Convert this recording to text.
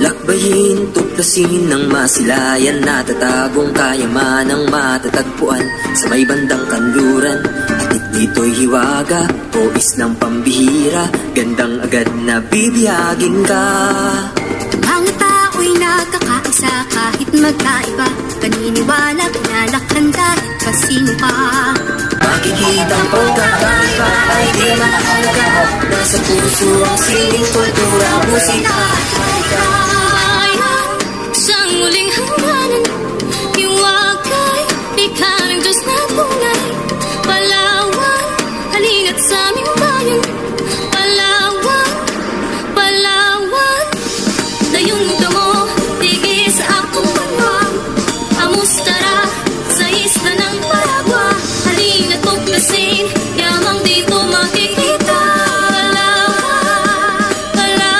Lakbayin, tuklasin ng masilayan, natatagong kayamanang matatagpuan sa may bandang kanluran. At dito'y hiwaga, buwis ng pambihira, gandang agad na bibiyagin ka. Mga tao'y nagkakaisa kahit magkaiba, paniniwala, pinalakhan kahit kasino ka. Makikita ang pagkakaiba ay di mahalaga, nasa puso ang sining kultura, musika.